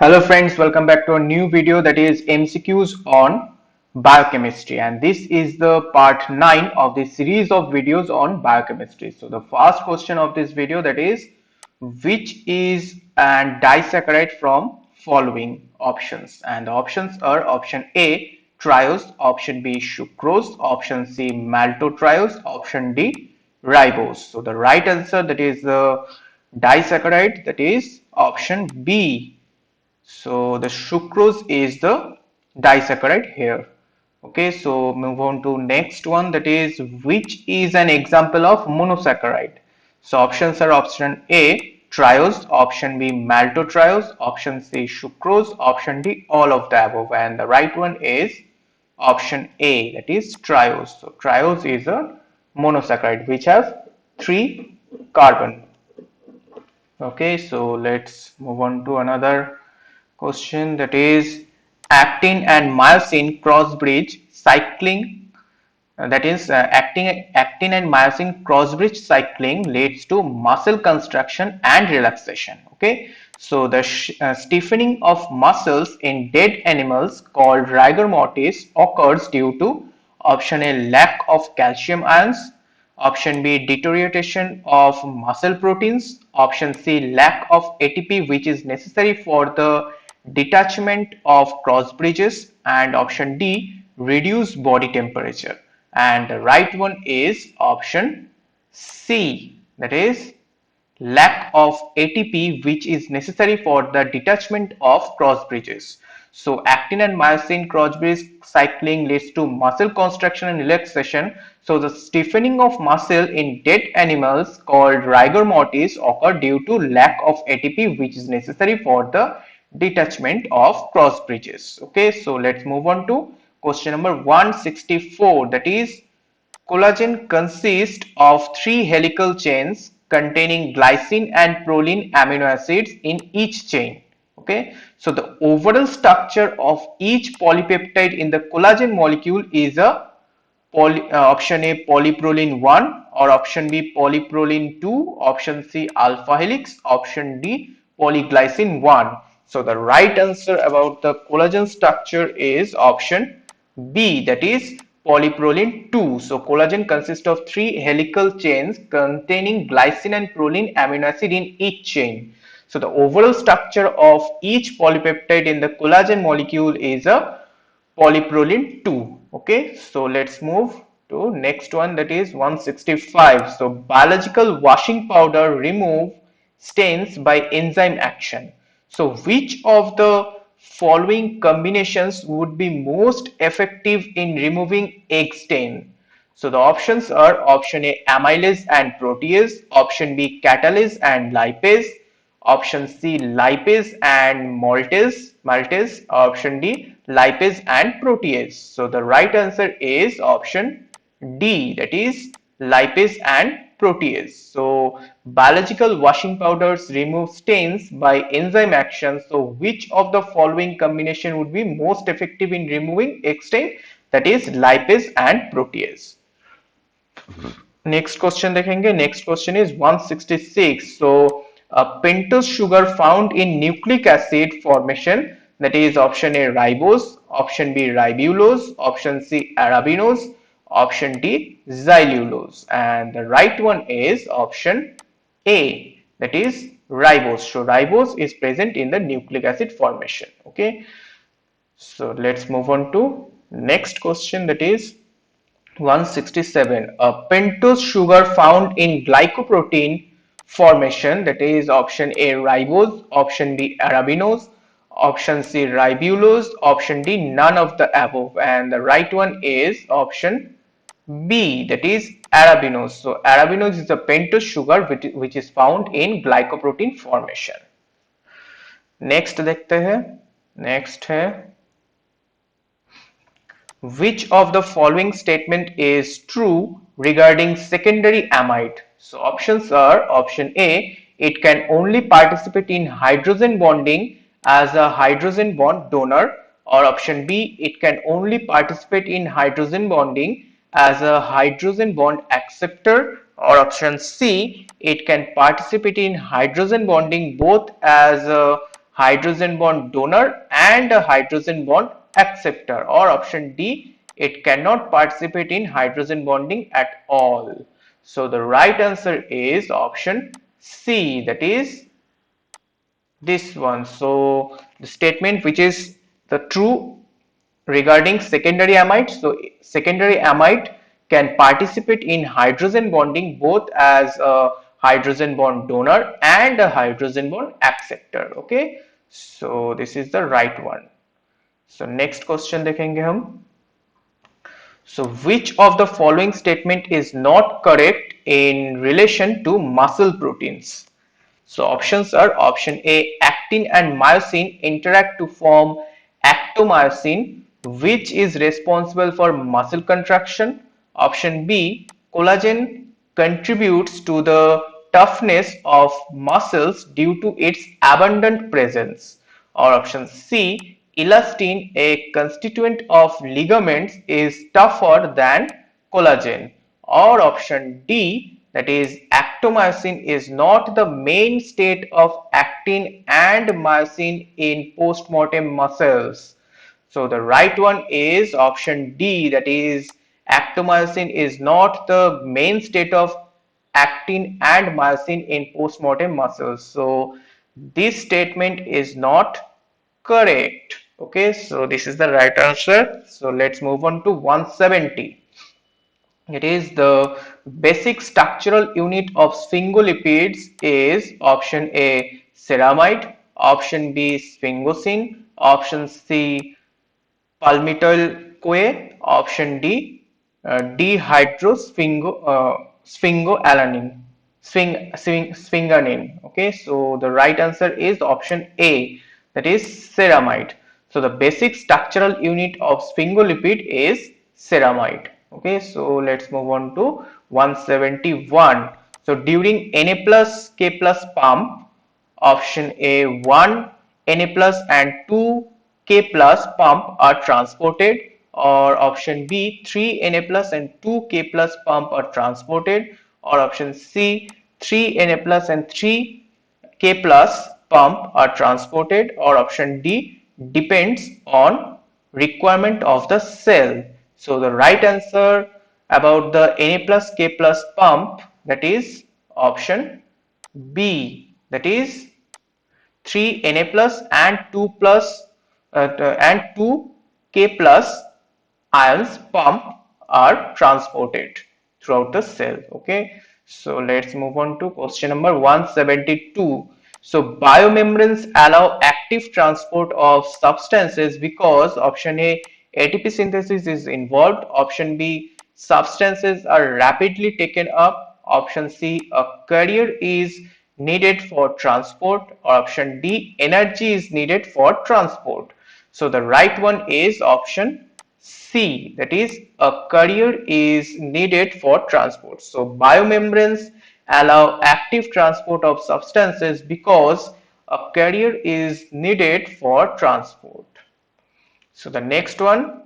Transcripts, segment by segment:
Hello friends, welcome back to a new video, that is MCQs on biochemistry, and this is the part 9 of the series of videos on biochemistry. So the first question of this video, that is, which is an disaccharide from following options? And the options are: option A triose, option B sucrose, option C maltotriose, option D ribose. So the right answer, that is the disaccharide, that is option B. So the sucrose is the disaccharide here. Okay, so move on to next one, that is, which is an example of monosaccharide? So options are: option A triose, option B maltotriose, option C sucrose, option D all of the above, and the right one is option A, that is triose. So triose is a monosaccharide which has 3 carbon. Okay, so let's move on to another question, that is, actin and myosin cross bridge cycling, actin and myosin cross bridge cycling leads to muscle construction and relaxation. Okay, so the stiffening of muscles in dead animals called rigor mortis occurs due to: option A lack of calcium ions, option B deterioration of muscle proteins, option C lack of ATP which is necessary for the detachment of cross bridges, and option D reduced body temperature. And the right one is option C, that is lack of ATP which is necessary for the detachment of cross bridges. So actin and myosin cross bridge cycling leads to muscle construction and relaxation. So the stiffening of muscle in dead animals called rigor mortis occur due to lack of ATP which is necessary for the detachment of cross bridges. Okay, so let's move on to question number 164, that is, collagen consists of 3 helical chains containing glycine and proline amino acids in each chain. Okay, so the overall structure of each polypeptide in the collagen molecule is a option A polyproline 1, or option B polyproline 2, option C alpha helix, option D polyglycine 1. So the right answer about the collagen structure is option B, that is polyproline 2. So collagen consists of 3 helical chains containing glycine and proline amino acid in each chain. So the overall structure of each polypeptide in the collagen molecule is a polyproline 2. Okay, so let's move to next one, that is 165. So biological washing powder remove stains by enzyme action. So which of the following combinations would be most effective in removing egg stain? So the options are: option A amylase and protease, option B catalase and lipase, option C lipase and maltase, option D lipase and protease. So the right answer is option D, that is lipase and protease. So biological washing powders remove stains by enzyme action. So which of the following combination would be most effective in removing egg stain? That is lipase and protease. Next question देखेंगे. Next question is 166. So pentose sugar found in nucleic acid formation, that is option A ribose, option B ribulose, option C arabinose, option D xylulose, and the right one is option A, that is ribose. So ribose is present in the nucleic acid formation. Okay, so let's move on to next question, that is 167. A pentose sugar found in glycoprotein formation, that is option A ribose, option B arabinose, option C ribulose, option D none of the above, and the right one is option B, that is arabinose. So arabinose is a pentose sugar which is found in glycoprotein formation. Next देखते हैं. Next है, which of the following statement is true regarding secondary amide? So options are: option A, it can only participate in hydrogen bonding as a hydrogen bond donor, or option B, it can only participate in hydrogen bonding as a hydrogen bond acceptor, or option C, it can participate in hydrogen bonding both as a hydrogen bond donor and a hydrogen bond acceptor, or option D, it cannot participate in hydrogen bonding at all. So the right answer is option C, that is this one. So the statement which is the true regarding secondary amide. So secondary amide can participate in hydrogen bonding both as a hydrogen bond donor and a hydrogen bond acceptor. Okay, so this is the right one. So next question देखेंगे हम. So which of the following statement is not correct in relation to muscle proteins? So options are option A, actin and myosin interact to form actomyosin, which is responsible for muscle contraction. Option B, collagen contributes to the toughness of muscles due to its abundant presence. Or option C, elastin, a constituent of ligaments, is tougher than collagen. Or option D, that is actomyosin is not the main state of actin and myosin in postmortem muscles. So the right one is option D, that is actomyosin is not the main state of actin and myosin in postmortem muscles. So this statement is not correct. Okay, so this is the right answer. So let's move on to 170. It is the basic structural unit of sphingolipids is option A, ceramide, option B, sphingosine, option C, palmitoyl-CoA, option D, dihydrosphingoalanine, sphinganine. Okay, so the right answer is option A, that is ceramide. So the basic structural unit of sphingolipid is ceramide. Okay, so let's move on to 171. So during Na plus K plus pump, option A 1 Na plus and 2 K plus pump are transported, or option B 3 Na plus and 2 K plus pump are transported, or option C 3 Na plus and 3 K plus pump are transported, or option D depends on requirement of the cell. So the right answer about the Na plus K plus pump, that is option B, that is 3 Na plus and 2 plus and 2 K plus ions pump are transported throughout the cell. Okay, so let's move on to question number 172. So biomembranes allow active transport of substances because option A, ATP synthesis is involved, option B, substances are rapidly taken up, option C, a carrier is needed for transport, or option D, energy is needed for transport. So the right one is option C, that is a carrier is needed for transport. So biomembranes allow active transport of substances because a carrier is needed for transport. So the next one,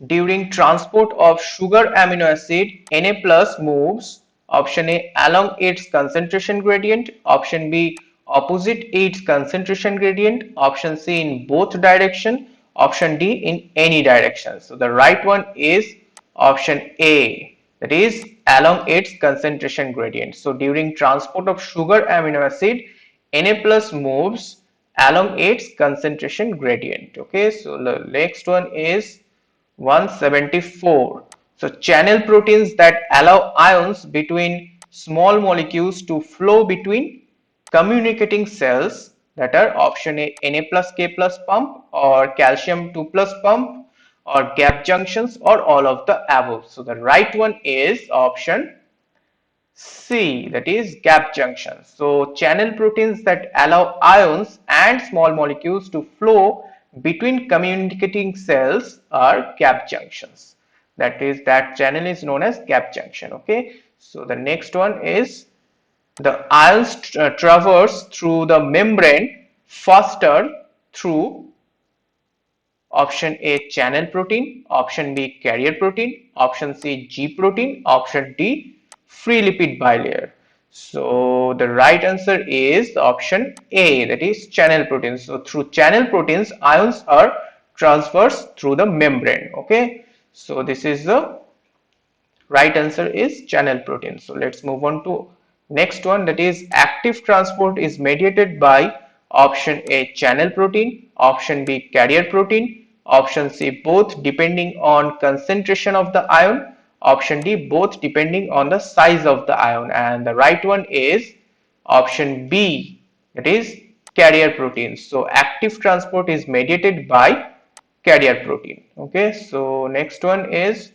during transport of sugar amino acid, Na plus moves option A along its concentration gradient, option B opposite its concentration gradient, option C in both direction, option D in any direction. So the right one is option A, that is along its concentration gradient. So during transport of sugar amino acid, Na plus moves along its concentration gradient. Okay, so the next one is 174. So channel proteins that allow ions between small molecules to flow between communicating cells, that are option A, Na plus K plus pump, or calcium 2 plus pump, or gap junctions, or all of the above. So the right one is option C, that is gap junctions. So channel proteins that allow ions and small molecules to flow between communicating cells are gap junctions. That is, that channel is known as gap junction. Okay. So the next one is the ions traverse through the membrane faster through option A channel protein, option B carrier protein, option C G protein, option D free lipid bilayer. So the right answer is the option A, that is channel proteins. So through channel proteins, ions are transversed through the membrane. Okay, so this is the right answer is channel protein. So let's move on to next one, that is active transport is mediated by option A channel protein, option B carrier protein, option C both depending on concentration of the ion, option D both depending on the size of the ion, and the right one is option B, that is carrier protein. So active transport is mediated by carrier protein. Okay, so next one is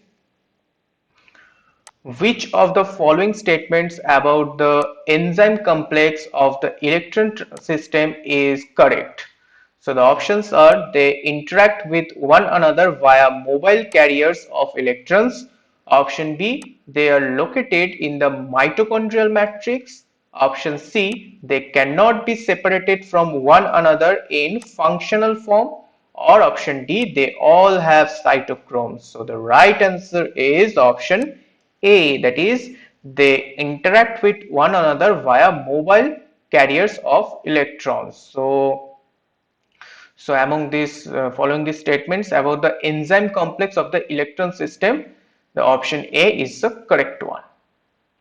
which of the following statements about the enzyme complex of the electron system is correct? So the options are they interact with one another via mobile carriers of electrons. Option B, they are located in the mitochondrial matrix. Option C, they cannot be separated from one another in functional form. Or option D, they all have cytochromes. So the right answer is option A, that is they interact with one another via mobile carriers of electrons. So among these following these statements about the enzyme complex of the electron system, the option A is the correct one.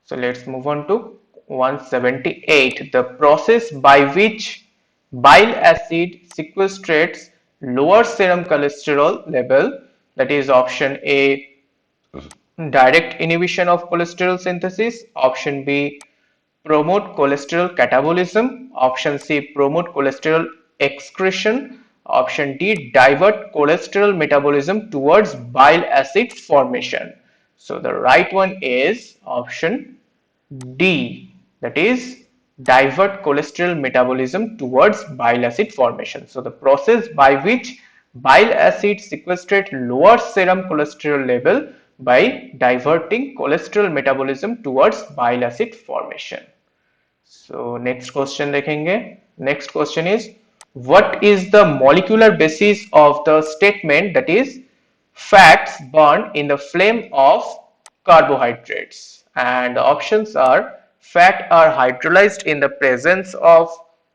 So let's move on to 178. The process by which bile acid sequestrates lower serum cholesterol level, that is option A direct inhibition of cholesterol synthesis, option B promote cholesterol catabolism, option C promote cholesterol excretion, option D divert cholesterol metabolism towards bile acid formation. So the right one is option D, that is divert cholesterol metabolism towards bile acid formation. So the process by which bile acid sequestrate lower serum cholesterol level by diverting cholesterol metabolism towards bile acid formation. So next question देखेंगे. Next question is what is the molecular basis of the statement that is fats burn in the flame of carbohydrates? And the options are fat are hydrolyzed in the presence of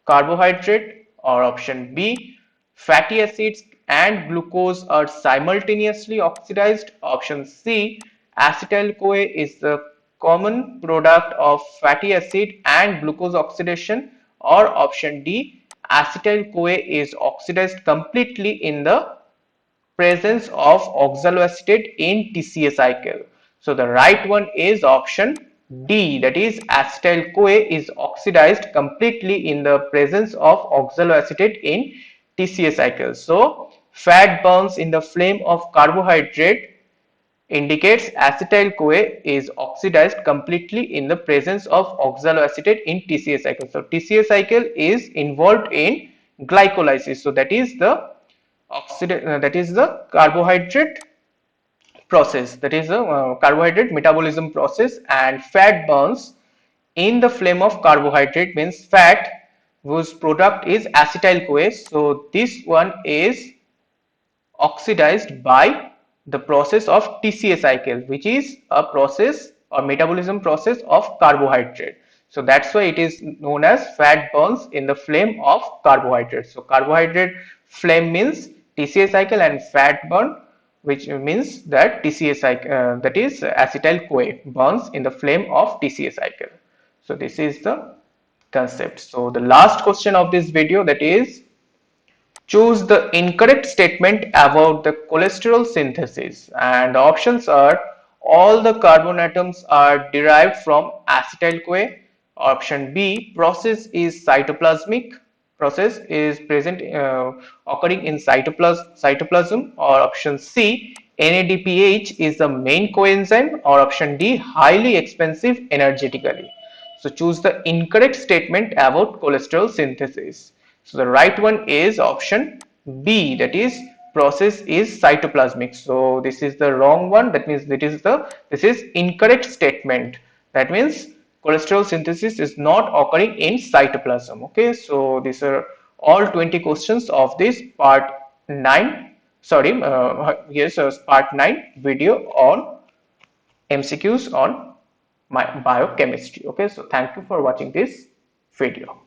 carbohydrate, or option B fatty acids and glucose are simultaneously oxidized, option C acetyl CoA is the common product of fatty acid and glucose oxidation, or option D acetyl CoA is oxidized completely in the presence of oxaloacetate in TCA cycle. So the right one is option D, that is acetyl CoA is oxidized completely in the presence of oxaloacetate in TCA cycle. So fat burns in the flame of carbohydrate indicates acetyl CoA is oxidized completely in the presence of oxaloacetate in TCA cycle. So TCA cycle is involved in glycolysis. So that is the carbohydrate process, that is the carbohydrate metabolism process, and fat burns in the flame of carbohydrate means fat whose product is acetyl CoA. So this one is oxidized by the process of TCA cycle, which is a process or metabolism process of carbohydrate. So that's why it is known as fat burns in the flame of carbohydrate. So carbohydrate flame means TCA cycle, and fat burn which means that TCA cycle, that is acetyl CoA burns in the flame of TCA cycle. So this is the concept. So the last question of this video, that is choose the incorrect statement about the cholesterol synthesis, and the options are all the carbon atoms are derived from acetyl CoA. Option B, process is cytoplasmic, process is present occurring in cytoplasm, or option C, NADPH is the main coenzyme, or option D, highly expensive energetically. So choose the incorrect statement about cholesterol synthesis. So the right one is option B, that is process is cytoplasmic. So this is the wrong one. That means this is incorrect statement. That means cholesterol synthesis is not occurring in cytoplasm. Okay, so these are all 20 questions of this part 9. Sorry, yes, part 9 video on MCQs on biochemistry. Okay, so thank you for watching this video.